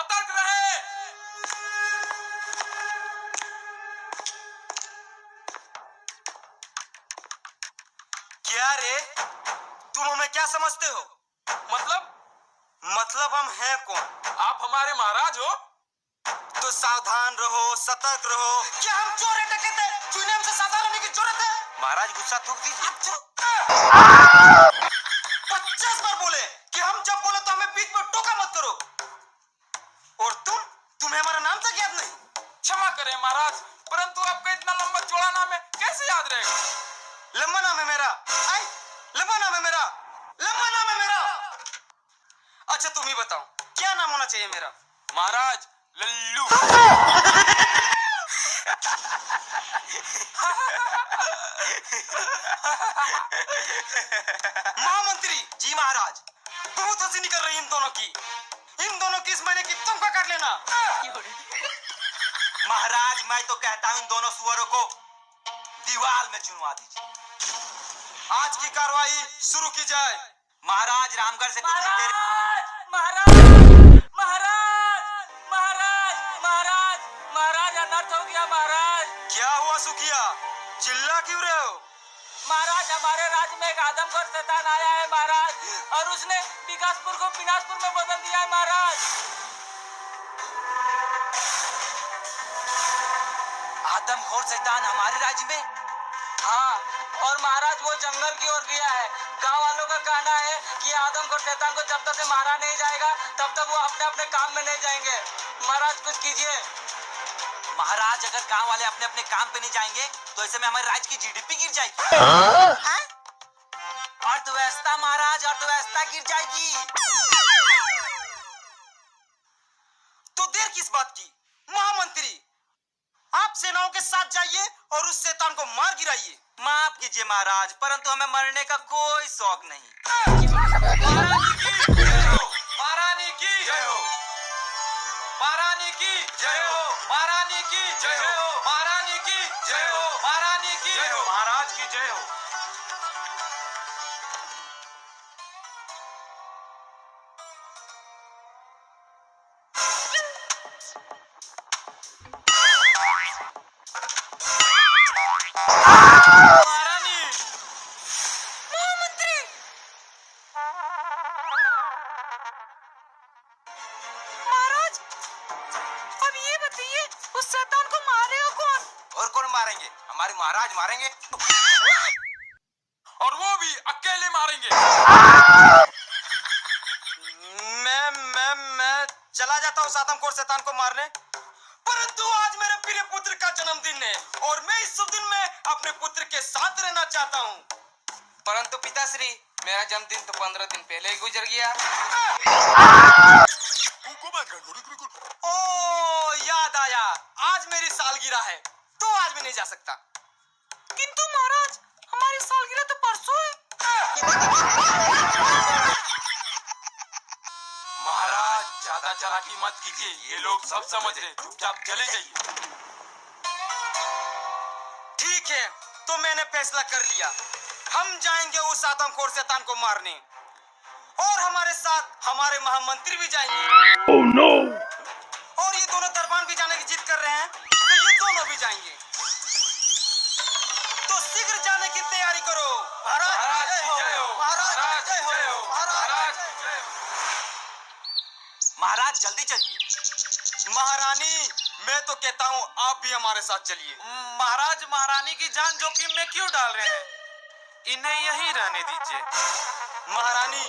सतर्क रहे। क्या रे, तुम हमें क्या समझते हो? मतलब हम हैं कौन? आप हमारे महाराज हो। तो सावधान रहो, सतर्क रहो। क्या हम चोर है, डकैत है? जिन्हें हमसे सावधान रहने की जरूरत है। महाराज गुस्सा थूक दीजिए। 50 बार बोले कि हम जब बोले तो हमें बीच में टोका मत करो। और तुम्हें हमारा नाम तक याद नहीं? क्षमा करें महाराज, परंतु आपका इतना लंबा चौड़ा नाम है, कैसे याद रहेगा? लंबा नाम है मेरा। लंबा नाम है मेरा। लंबा नाम है मेरा। अच्छा तुम ही बताओ, क्या नाम होना चाहिए मेरा? महाराज लल्लू। महामंत्री जी महाराज, बहुत हंसी निकल रही इन दोनों की। इन दोनों की इस महीने की तनख्वाह काट लेना। महाराज मैं तो कहता हूं इन दोनों सुअरों को दीवार में चुनवा दीजिए। आज की कार्रवाई शुरू की जाए। महाराज रामगढ़ से महाराज महाराज महाराज महाराज महाराज महाराज अनर्थ हो गया महाराज। क्या हुआ सुखिया, चिल्ला क्यों रहे हो? महाराज हमारे राज्य में एक आदमखोर शैतान आया है महाराज, और उसने विकासपुर को विनाशपुर में बदल दिया है महाराज। आदमखोर शैतान हमारे राज्य में? हाँ, और महाराज वो जंगल की ओर गया है। गांव वालों का कहना है कि आदमखोर शैतान को जब तक से मारा नहीं जाएगा तब तक वो अपने अपने काम में नहीं जाएंगे। महाराज कुछ कीजिए। महाराज अगर गांव वाले अपने अपने काम पे नहीं जाएंगे तो ऐसे में हमारे राज्य की जीडीपी गिर जाएगी। अर्थव्यवस्था महाराज, अर्थव्यवस्था गिर जाएगी। तो देर किस बात की? महामंत्री आप सेनाओं के साथ जाइए और उस शैतान को मार गिराइए। माफ कीजिए महाराज, परंतु हमें मरने का कोई शौक नहीं। महारानी की जय हो। महारानी की जय हो। महारानी की जय हो। महारानी की जय हो। महारानी की जय हो। महाराज की जय हो। मारेंगे? हमारे महाराज मारेंगे। और वो भी अकेले मारेंगे। मैं चला जाता हूँ आदमखोर शैतान को मारने, परंतु आज मेरे प्रिय पुत्र का जन्मदिन है और मैं इस शुभ दिन में अपने पुत्र के साथ रहना चाहता हूँ। परंतु पिताश्री, मेरा जन्मदिन तो 15 दिन पहले ही गुजर गया। ओ याद आया, आज मेरी सालगिरह है तो आज भी नहीं जा सकता। किंतु महाराज हमारी सालगिरह तो परसों है। महाराज ज्यादा चालाकी मत कीजिए, ये लोग सब समझ रहे, चुपचाप चले जाइए। ठीक है, तो मैंने फैसला कर लिया, हम जाएंगे उस आदमखोर शैतान को मारने और हमारे साथ हमारे महामंत्री भी जाएंगे। Oh no! और ये दोनों दरबान भी जाने की जिद कर रहे हैं तो ये दोनों भी जाएंगे। तो शीघ्र जाने की तैयारी करो। महाराज जय हो। महाराज जय हो। महाराज जय हो। महाराज जल्दी चलिए। महारानी मैं तो कहता हूँ आप भी हमारे साथ चलिए। महाराज महारानी की जान जोखिम में क्यों डाल रहे हैं? इन्हें यहीं रहने दीजिए। महारानी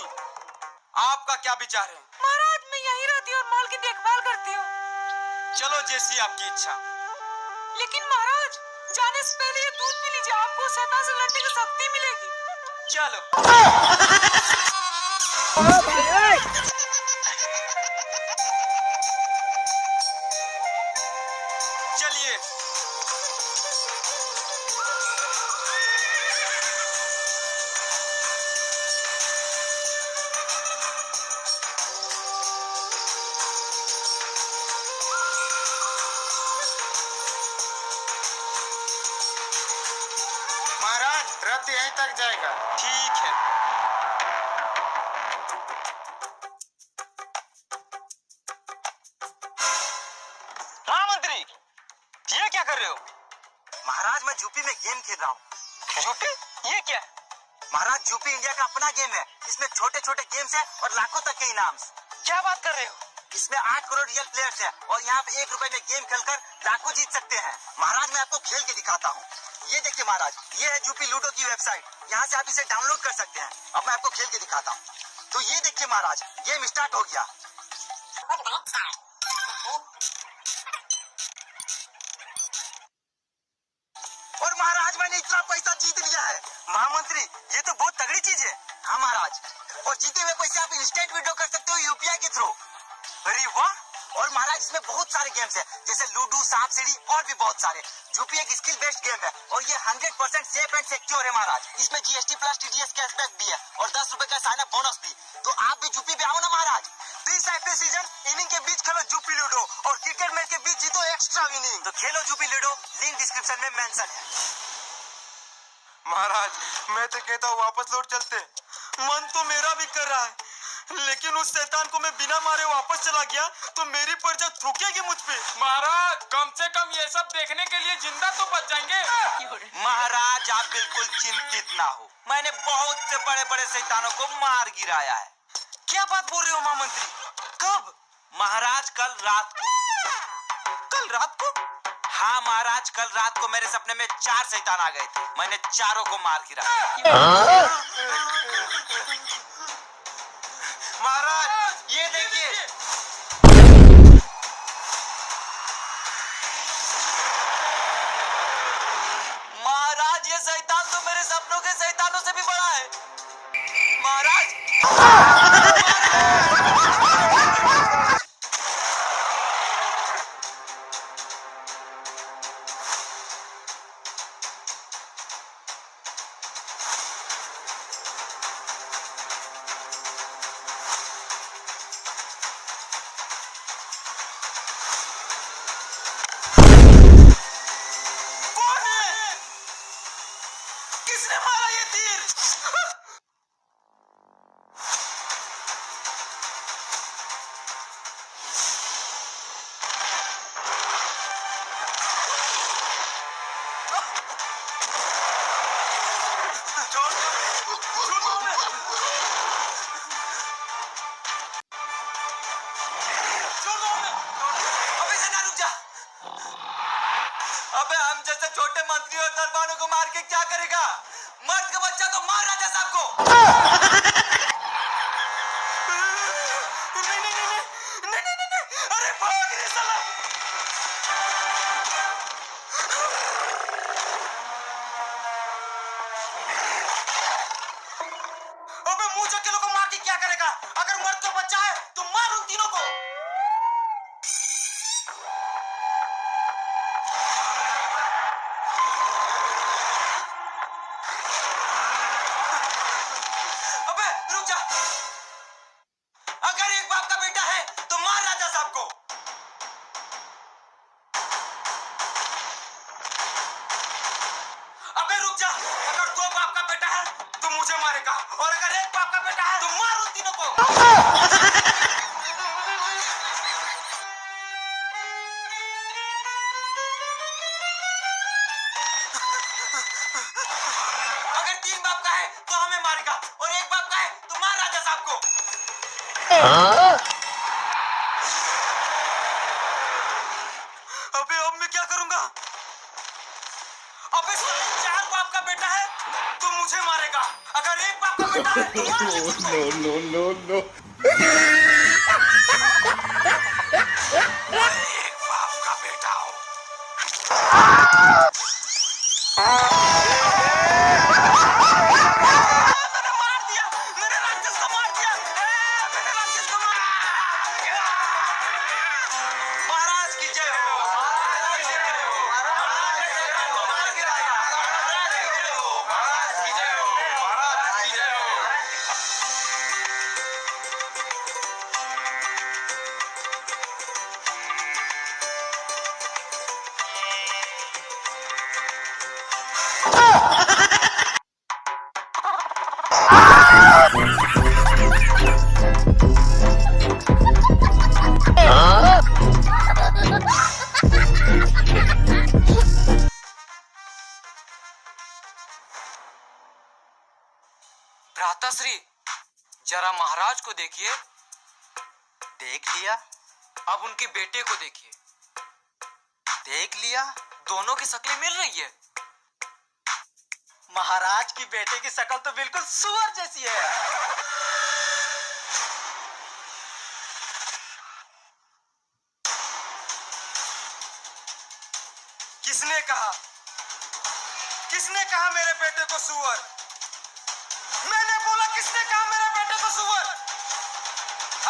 आपका क्या विचार है? महाराज मैं यहीं रहती हूँ और माल की देखभाल करती हूँ। चलो जैसी आपकी इच्छा। लेकिन महाराज जाने से पहले ये दूध पी लीजिए, आपको शैतान से लड़ने की शक्ति मिलेगी। चलो। चलिए। महाराज रथ यहीं तक जाएगा। ठीक है। में गेम खेल रहा हूँ। यूपी ये क्या? महाराज यूपी इंडिया का अपना गेम है। इसमें छोटे छोटे गेम्स हैं और लाखों तक के इनाम। क्या बात कर रहे हो? इसमें 8 करोड़ रियल प्लेयर्स हैं और यहाँ पे 1 रुपए में गेम खेलकर लाखों जीत सकते हैं। महाराज मैं आपको खेल के दिखाता हूँ। ये देखिए महाराज, ये है यूपी लूडो की वेबसाइट। यहाँ से आप इसे डाउनलोड कर सकते हैं। अब मैं आपको खेल के दिखाता हूँ। तो ये देखिए महाराज, गेम स्टार्ट हो गया। और महाराज मैंने इतना पैसा जीत लिया है। महामंत्री ये तो बहुत तगड़ी चीज है। हाँ महाराज, और जीते हुए पैसे आप इंस्टेंट विड्रॉ कर सकते हो यूपीआई के थ्रू। अरे वाह! और महाराज इसमें बहुत सारे गेम्स हैं, जैसे लूडो, सांप सीढ़ी और भी बहुत सारे। यूपी एक स्किल बेस्ड गेम है और ये 100% सेफ एंड सिक्योर है महाराज। इसमें जीएसटी प्लस टीडीएस कैशबैक भी है और 10 रुपए का साइन अप बोनस भी। तो आप भी यूपी पे आओ ना महाराज। 30 आईपीएल सीजन इनिंग के बीच खेलो यूपी लूडो और क्रिकेट मैच के बीच जीतो एक्स्ट्रा इनिंग। तो खेलो यूपी लूडो, लिंक डिस्क्रिप्शन में मेंशन है। महाराज मैं तो कहता हूँ वापस लौट चलते। मन तो मेरा भी कर रहा है, लेकिन उस शैतान को मैं बिना मारे वापस चला गया तो मेरी पर्चा थूकेगी मुझ पे। महाराज कम से कम ये सब देखने के लिए जिंदा तो बच जाएंगे। महाराज आप बिल्कुल चिंतित ना हो, मैंने बहुत से बड़े बड़े शैतानों को मार गिराया है। क्या बात बोल रहे हो महामंत्री? कब? महाराज कल रात को। कल रात को? हाँ महाराज, कल रात को मेरे सपने में 4 शैतान आ गए थे। मैंने चारों को मार गिराया। महाराज ये देखिए, महाराज ये शैतान तो मेरे सपनों के शैतानों से भी बड़ा है। महाराज किसने मारा ये तीर? अबे हम जैसे छोटे मंत्री और दरबारों को मार के क्या करेगा? मर्द का बच्चा तो मार राजा साहब को। नहीं, अरे भाग रे साला। अबे मुंह चक्के को मार के क्या करेगा? अगर मर्द का बच्चा है तो मार उन तीनों को। रुक जा। अगर एक बाप का बेटा है तो मार राजा साहब को। अबे रुक जा। अगर 2 बाप का बेटा है तो मुझे मारेगा और अगर एक बाप का बेटा है तो मार उन तीनों को। अगर 3 बाप का है तो हमें मारेगा और एक बाप का है तो मार राजा साहब को। अबे अब मैं क्या करूंगा? अबे 4 बाप का बेटा है तो मुझे मारेगा। अगर एक बाप का बेटा है तो मार दे उसको। no. एक बाप का बेटा हो। मैंने मार दिया, मैंने राक्षस को मार दिया। मैंने राक्षस को मार दिया। महाराज की जय हो। महाराज की जय हो। महाराज की जय हो। महाराज की जय हो। महाराज की जय हो। महाराज की जय हो। भ्राताश्री, जरा महाराज को देखिए। देख लिया। अब उनके बेटे को देखिए। देख लिया। दोनों की शक्लें मिल रही है। महाराज की बेटे की शक्ल तो बिल्कुल सुअर जैसी है। किसने कहा? किसने कहा मेरे बेटे को सुअर? मैंने बोला, किसने कहा मेरे बेटे को सुअर?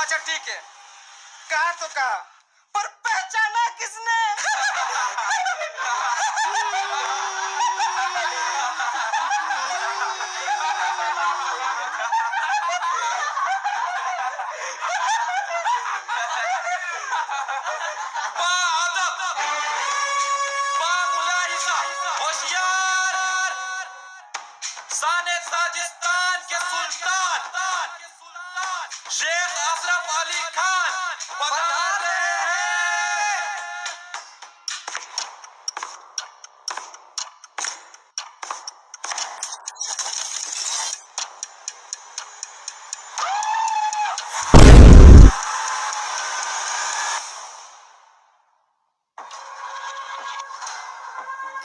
अच्छा ठीक है, कहा तो कहा, पर पहचाना किसने? साजिस्तान के सुल्तान शेख अशरफ अली खान पधार रहे हैं।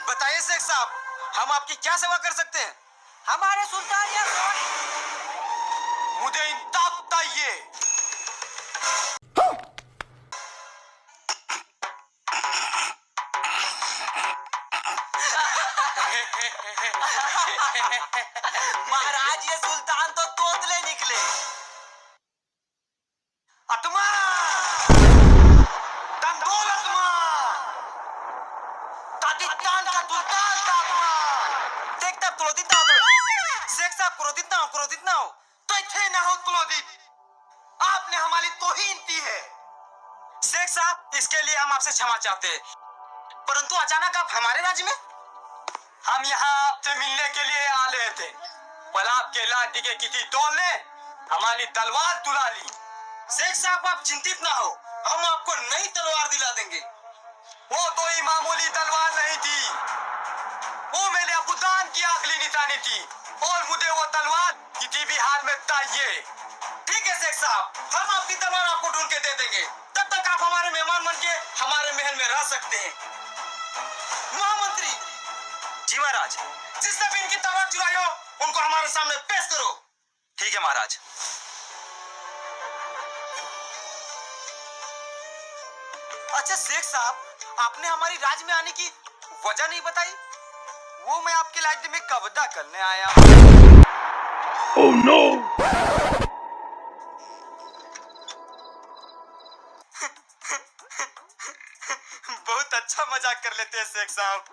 बताइए शेख साहब, हम आपकी क्या सेवा कर सकते हैं? हमारे सुल्तान या मुझे इंसाफ चाहिए। महाराज, ये सुल्तान तो तोतले निकले। अतमा, दंडोल अतमा, ताजिस्तान का सुल्तान था अतमा। देखता क्रोधित ना हो। शेख साहब क्रोधित ना हो तो इथे ना हो क्रोधित। आपने हमारी तौहीन की है। शेख साहब, इसके लिए हम आपसे क्षमा चाहते हैं, परंतु अचानक आप हमारे राज्य में? हम यहाँ आपसे मिलने के लिए आ रहे थे, पर आपके लाठी के किसी दौर ने हमारी तलवार चुरा ली। शेख साहब, आप चिंतित ना हो, हम आपको नई तलवार दिला देंगे। वो तो ही मामूली तलवार नहीं थी, वो मेरे अबूजान की आखिरी निशानी थी, और मुझे वो तलवार किसी भी हाल में चाहिए। ठीक है शेख साहब, हम आपकी तलवार आपको ढूंढ के दे देंगे। तब तक आप हमारे मेहमान बन के हमारे महल में रह सकते हैं। महामंत्री जी। महाराज, जिसने भी इनकी तलवार चुराई हो, उनको हमारे सामने पेश करो। ठीक है महाराज। अच्छा शेख साहब, आपने हमारी राज्य में आने की वजह नहीं बताई। वो मैं आपके राज्य में कब्जा करने आया हूँ। Oh no! बहुत अच्छा मजाक कर लेते हैं शेख साहब।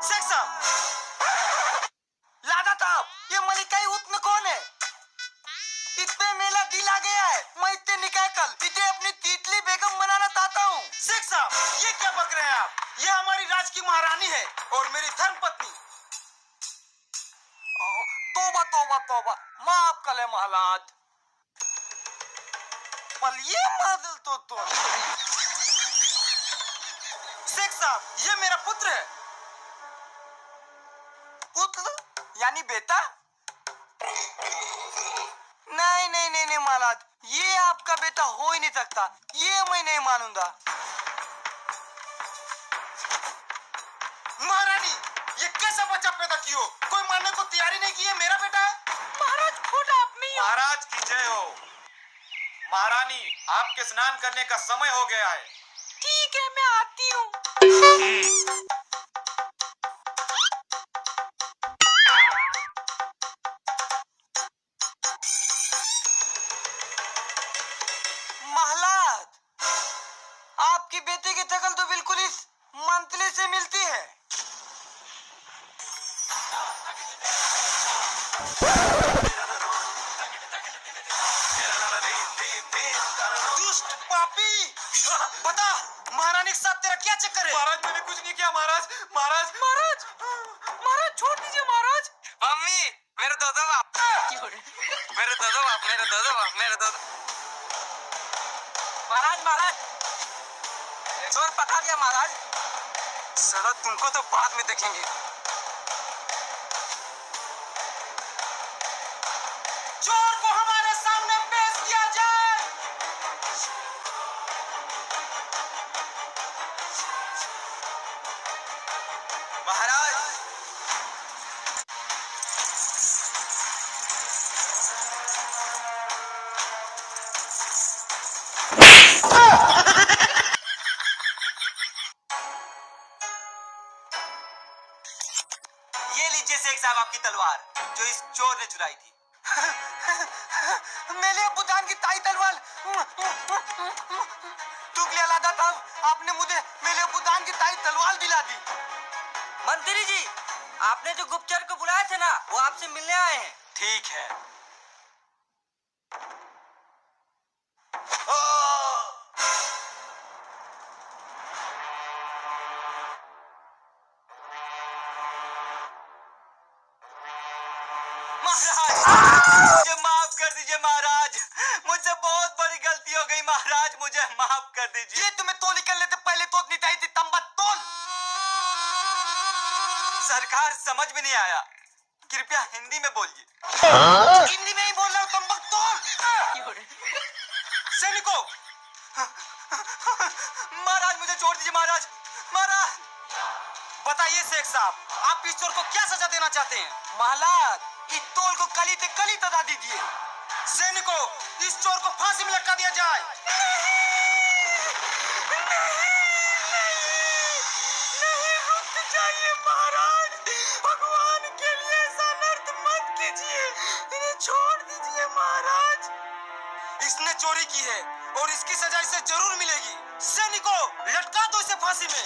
शेख साहब, लादा साहब, ये मलिकाई उतन कौन है? इतने मेरा दिल आ गया है, मैं इतने निकाय कल इसे अपनी तीतली बेगम बनाना चाहता हूँ। शेख साहब, ये क्या बक रहे हैं आप? ये हमारी राज की महारानी है और मेरी धर्म पत्नी। तोबा तोबा तोबा, माफ करे महाराज। पर ये मादल तो शेख साहब, ये मेरा पुत्र है। पुत्र यानी बेटा? नहीं नहीं नहीं नहीं महाराज, ये आपका बेटा हो ही नहीं सकता, ये मैं नहीं मानूंगा। महारानी, ये कैसा बच्चा पैदा की हो? कोई मानने को तैयारी नहीं की है, मेरा बेटा है। महाराज, खुद आप नहीं हो। महाराज की जय हो। महारानी, आपके स्नान करने का समय हो गया है। ठीक है, मैं आती हूँ। महलाद, आपकी बेटी की शकल तो बिल्कुल इस मंतली से मिलती है। दुष्ट पापी, बता महारानी के साथ तेरा क्या चक्कर है? महाराज, मैंने कुछ नहीं किया। महाराज, महाराज, महाराज, महाराज छोड़ दीजिए महाराज। मम्मी, मेरे दो दो बाप, मेरे दो दो बाप, मेरे दो दो बाप, मेरे दो। महाराज महाराज चोर पकड़ गया महाराज। साला तुमको तो बाद में देखेंगे। चोर को हमारे सामने पेश किया जाए। महाराज ये लीजिए शेख साहब आपकी तलवार जो इस चोर ने चुराई थी। मेरे बुदान की ताई तलवार टुकलिया लादा था। आपने मुझे मेरे बुदान की ताई तलवार दिला दी। मंत्री जी आपने जो गुप्तचर को बुलाए थे ना वो आपसे मिलने आए हैं। ठीक है। महाराज मुझे माफ कर दीजिए महाराज, मुझसे बहुत बड़ी गलती हो गई महाराज, मुझे माफ कर दीजिए। ये तुम्हें तो निकलने से पहले तो नहीं चाहिए थी तंबा तोल। सरकार समझ में नहीं आया, कृपया हिंदी में बोलिए। हिंदी में ही बोल रहा हूँ तंबा तोल। सैनिकों महाराज मुझे छोड़ दीजिए महाराज, महाराज। बताइए शेख साहब आप इस चोर को क्या सजा देना चाहते हैं? महाराज इस तोल को कली ते कली तदा दीजिए। सैनिकों इस चोर को फांसी में लटका दिया जाए। नहीं रुक जाइए महाराज, भगवान के लिए ऐसा नर्क मत कीजिए, इन्हें छोड़ दीजिए महाराज। इसने चोरी की है और इसकी सजा इसे जरूर मिलेगी। सैनिकों लटका दो इसे फांसी में।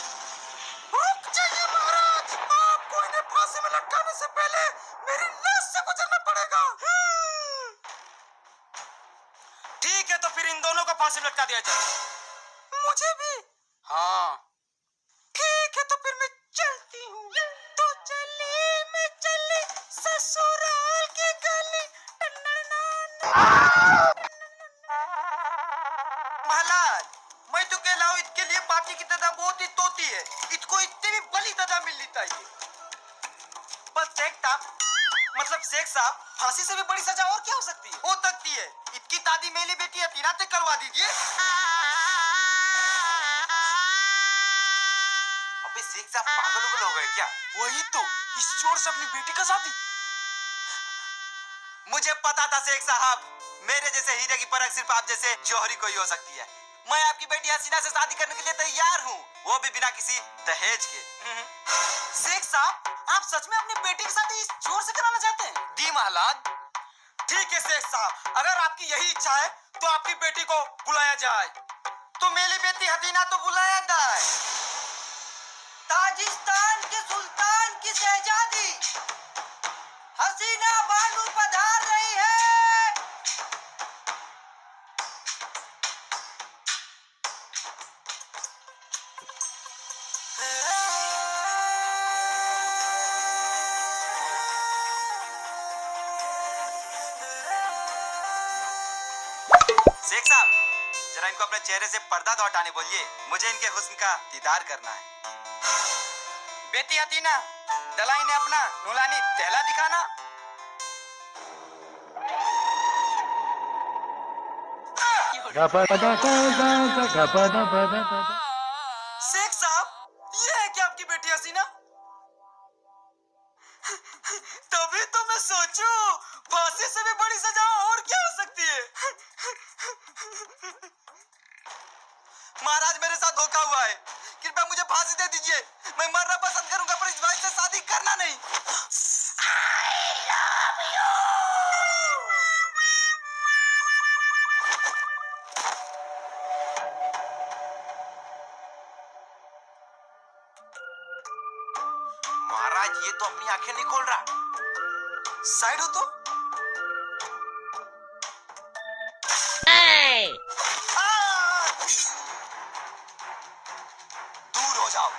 रुक जाइए महाराज, आपको इन्हें फांसी में लटकाने से पहले मेरी लाश से गुजरना पड़ेगा। ठीक है तो फिर इन दोनों को फांसी में लटका दिया जाए। मुझे भी? हाँ ठीक है तो फिर मैं चलती हूँ। तो चलिए मैं चली ससुराल की गली। महाराज मैं तो कह रहा हूँ इसके लिए पापी की तदा बहुत ही तोती है, इसको इतनी भी बली तदा मिलनी चाहिए। पर शेख साहब फांसी से भी बड़ी सजा और क्या हो सकती है? हो सकती है। इसकी दादी मेरी बेटी हतीना से करवा दीजिए। अबे शेख साहब पागल हो गए क्या? वही तो, इस चोर से अपनी बेटी का शादी। मुझे पता था शेख साहब, मेरे जैसे हीरे की परख सिर्फ आप जैसे जौहरी को ही हो सकती है। मैं आपकी बेटी हसीना से शादी करने के लिए तैयार हूँ, वो भी बिना किसी दहेज के। शेख साहब आप सच में अपनी बेटी की शादी इस चोर से कराना चाहते हैं? दी महालाद। ठीक है शेख साहब, अगर आपकी यही इच्छा है तो आपकी बेटी को बुलाया जाए। तो मेरी बेटी हसीना तो बुलाया जाए। ताजिस्तान के सुल्तान की शहजादी हसीना बानू पधार रही है। शेख साहब जरा इनको अपने चेहरे से पर्दा तो हटाने बोलिए, मुझे इनके हुस्न का दीदार करना है। बेटी हसीना दलाई ने अपना नुलानी टहला दिखाना। शेख साहब ये है क्या आपकी बेटी हसीना? तभी तो मैं सोचूं फांसी से भी बड़ी सजा और क्या हो सकती है। महाराज मेरे साथ धोखा हुआ है, कृपया मुझे फांसी दे दीजिए। मैं मरना पसंद करूंगा पर इस भाई से शादी करना नहीं। I love you। महाराज ये तो अपनी आंखें नहीं खोल रहा, साइड हो तो। दूर हो जाओ।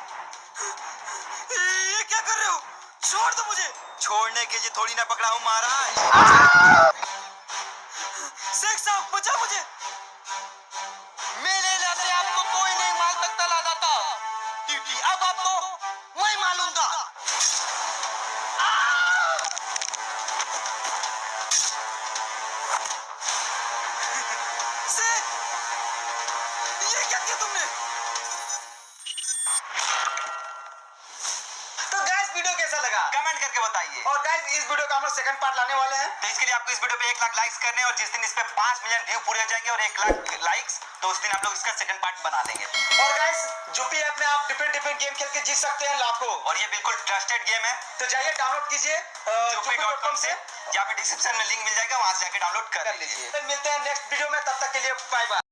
ये क्या कर रहे हो? छोड़ दो मुझे। छोड़ने के लिए थोड़ी ना पकड़ा हूँ महाराज। शेख साहब बचा मुझे। मेरे लाते आपको कोई नहीं मार सकता लादाता, क्योंकि अब आपको मैं मालूंगा। शेख, ये क्या किया तुमने? तो गाइस वीडियो कैसा लगा कमेंट करके बताइए। और गाइस इस वीडियो का हम लोग सेकंड पार्ट लाने वाले हैं, तो इसके लिए आपको इस वीडियो पे 1 लाख लाइक्स करने हैं, और जिस दिन इस पे 5 मिलियन व्यू पूरे हो जाएंगे और 1 लाख लाइक्स, तो उस दिन आप लोग इसका सेकंड पार्ट बना देंगे। और गाइस जुपी ऐप में आप डिफरेंट गेम खेल के जीत सकते हैं लाखों, और ये बिल्कुल ट्रस्टेड गेम है। तो जाइए डाउनलोड कीजिए jupi.com से, यहाँ पे डिस्क्रिप्शन में लिंक मिल जाएगा, वहां से जाके डाउनलोड कर लीजिए। मिलते हैं नेक्स्ट वीडियो में, तब तक के लिए बाय बाय।